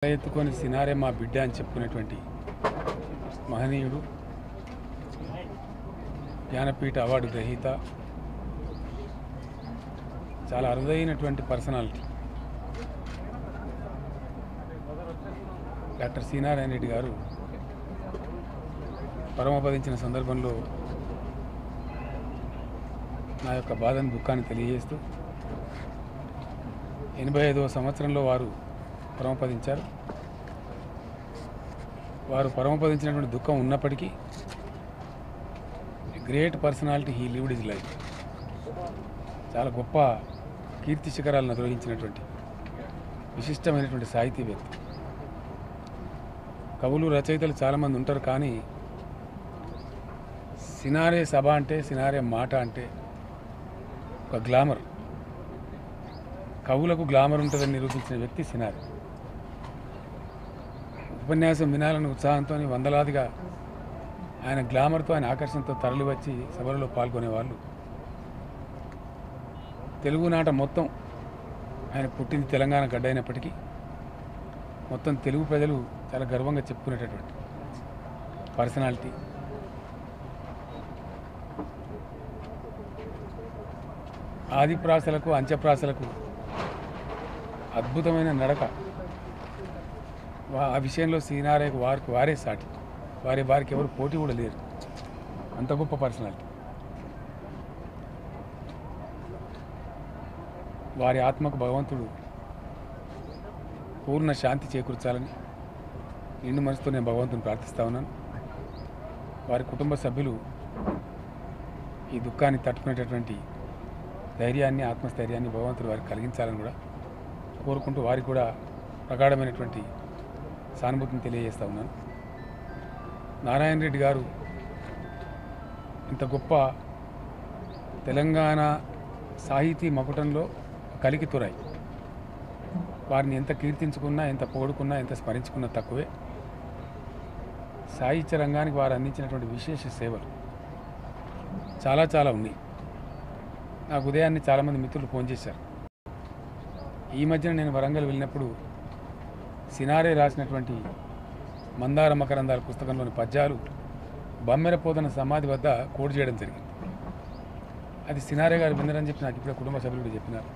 ఎత్తుకొని సినారే మా బిడ్డ అని చెప్పుకునేటువంటి మహనీయుడు, జ్ఞానపీఠ అవార్డు గ్రహీత, చాలా అరుదైనటువంటి personality doctor C Narayana Reddy garu పరమపదించిన సందర్భంలో నా యొక్క బాధను, దుఃఖాన్ని తెలియజేస్తూ 85వ సంవత్సరంలో వారు పరమపదించారు. వారు పరమపదించినటువంటి దుఃఖం ఉన్నప్పటికీ great personality, he lived his life. చాలా గొప్ప కీర్తి శిఖరాలను అధిరోహించినటువంటి విశిష్టమైనటువంటి సాహితీవేత్త. కవులు, రచయితలు చాలామంది ఉంటారు, కానీ సినారే సభ అంటే, సినారే మాట అంటే ఒక గ్లామర్. కవులకు గ్లామర్ ఉంటుందని నిరూపించిన వ్యక్తి సినారే. ఉపన్యాసం వినాలని ఉత్సాహంతో వందలాదిగా ఆయన గ్లామర్తో, ఆయన ఆకర్షణతో తరలివచ్చి సభలలో పాల్గొనేవాళ్ళు. తెలుగునాట మొత్తం, ఆయన పుట్టింది తెలంగాణ గడ్డ అయినప్పటికీ మొత్తం తెలుగు ప్రజలు చాలా గర్వంగా చెప్పుకునేటటువంటి పర్సనాలిటీ. ఆదిప్రాసలకు, అంత్యప్రాసలకు అద్భుతమైన నడక. ఆ విషయంలో సినారేకు వారే సాటి, వారికి ఎవరు పోటీ కూడా లేరు. అంత గొప్ప పర్సనాలిటీ. వారి ఆత్మకు భగవంతుడు పూర్ణ శాంతి చేకూర్చాలని నిండు మనసుతో నేను భగవంతుని ప్రార్థిస్తా ఉన్నాను. వారి కుటుంబ సభ్యులు ఈ దుఃఖాన్ని తట్టుకునేటటువంటి ధైర్యాన్ని, ఆత్మస్థైర్యాన్ని భగవంతుడు వారికి కలిగించాలని కూడా కోరుకుంటూ వారికి కూడా ప్రగాఢమైనటువంటి సానుభూతిని తెలియజేస్తూ ఉన్నాను. నారాయణ రెడ్డి గారు ఇంత గొప్ప తెలంగాణ సాహితీ మకుటంలో కలికి తురాయి. వారిని ఎంత కీర్తించుకున్నా, ఎంత పొగుడుకున్నా, ఎంత స్మరించుకున్నా తక్కువే. సాహిత్య రంగానికి వారు అందించినటువంటి విశేష సేవలు చాలా చాలా ఉన్నాయి. నాకు ఉదయాన్నే చాలామంది మిత్రులు ఫోన్ చేశారు. ఈ మధ్యన నేను వరంగల్ వెళ్ళినప్పుడు సినారే రాసినటువంటి మందార మకరందాల పుస్తకంలోని పద్యాలు బమ్మెరపోతన సమాధి వద్ద కోడ్ చేయడం జరిగింది. అది సినారే గారు విన్నారని చెప్పి నాకు ఇప్పుడే కుటుంబ సభ్యులు కూడా చెప్పినారు.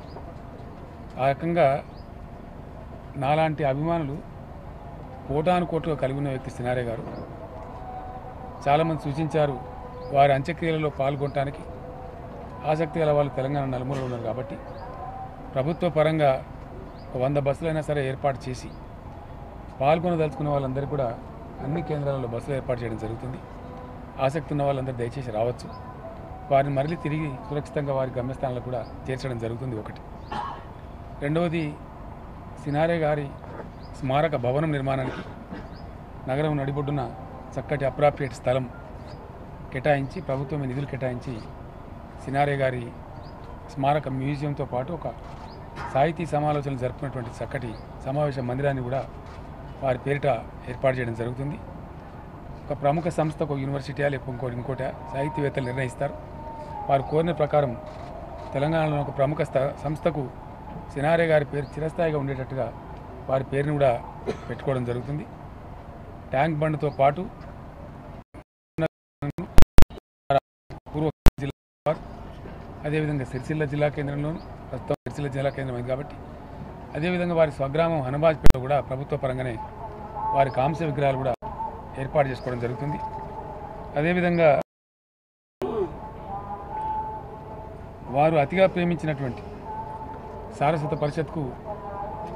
ఆ రకంగా నాలాంటి అభిమానులు కోటాను కోట్లుగా కలిగి ఉన్న వ్యక్తి సినారే గారు. చాలామంది సూచించారు వారి అంత్యక్రియలలో పాల్గొనడానికి ఆసక్తి గల వాళ్ళు తెలంగాణ నలుమూలలో ఉన్నారు కాబట్టి ప్రభుత్వ పరంగా 100 బస్సులైనా సరే ఏర్పాటు చేసి పాల్గొనదలుచుకున్న వాళ్ళందరికీ కూడా అన్ని కేంద్రాలలో బస్సులు ఏర్పాటు చేయడం జరుగుతుంది. ఆసక్తి ఉన్న వాళ్ళందరూ దయచేసి రావచ్చు. వారిని మరలి తిరిగి సురక్షితంగా వారి గమ్యస్థానాలకు కూడా చేర్చడం జరుగుతుంది. ఒకటి. రెండవది, సినారే గారి స్మారక భవనం నిర్మాణానికి నగరం నడిబొడ్డున చక్కటి అప్రాప్రియేట్ స్థలం కేటాయించి, ప్రభుత్వమే నిధులు కేటాయించి సినారే గారి స్మారక మ్యూజియంతో పాటు ఒక సాహితీ సమాలోచనలు జరుపుకున్నటువంటి చక్కటి సమావేశ మందిరాన్ని కూడా వారి పేరిట ఏర్పాటు చేయడం జరుగుతుంది. ఒక ప్రముఖ సంస్థ, ఒక యూనివర్సిటీయా లేకపోతే ఇంకోటి సాహితీవేత్తలు నిర్ణయిస్తారు. వారు కోరిన ప్రకారం తెలంగాణలో ఒక ప్రముఖ సంస్థకు సినారే గారి పేరు చిరస్థాయిగా ఉండేటట్టుగా వారి పేరుని కూడా పెట్టుకోవడం జరుగుతుంది. ట్యాంక్ బండ్తో పాటు పూర్వ జిల్లా, అదేవిధంగా సిరిసిల్ల జిల్లా కేంద్రంలోను, ప్రస్తుతం సిరిసిల్ల జిల్లా కేంద్రం అయింది కాబట్టి, అదేవిధంగా వారి స్వగ్రామం హనబాజ్పేటలో కూడా ప్రభుత్వ పరంగానే వారి కాంస్య విగ్రహాలు కూడా ఏర్పాటు చేసుకోవడం జరుగుతుంది. అదేవిధంగా వారు అతిగా ప్రేమించినటువంటి సారస్వత పరిషత్కు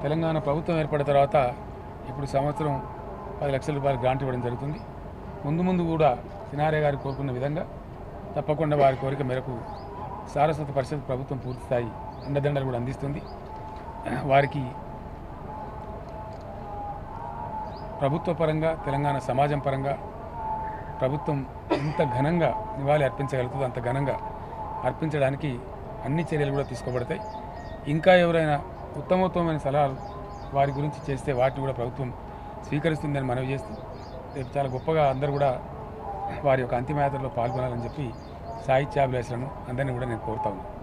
తెలంగాణ ప్రభుత్వం ఏర్పడిన తర్వాత ఇప్పుడు సంవత్సరం 10 లక్షల రూపాయలు గ్రాంట్ ఇవ్వడం జరుగుతుంది. ముందు కూడా సినారే గారు కోరుకున్న విధంగా తప్పకుండా వారి కోరిక మేరకు సారస్వత పరిషత్ ప్రభుత్వం పూర్తిస్థాయి అండదండలు కూడా అందిస్తుంది. వారికి ప్రభుత్వ పరంగా, తెలంగాణ సమాజం పరంగా ప్రభుత్వం ఎంత ఘనంగా నివాళి అర్పించగలుగుతుందో అంత ఘనంగా అర్పించడానికి అన్ని చర్యలు కూడా తీసుకోబడతాయి. ఇంకా ఎవరైనా ఉత్తమోత్తమైన సలహాలు వారి గురించి చేస్తే వాటిని కూడా ప్రభుత్వం స్వీకరిస్తుందని మనవి చేస్తూ, రేపు చాలా గొప్పగా అందరూ కూడా వారి యొక్క అంతిమయాత్రలో పాల్గొనాలని చెప్పి సాహిత్యాభిలాషులను అందరినీ కూడా నేను కోరుతా ఉన్నాను.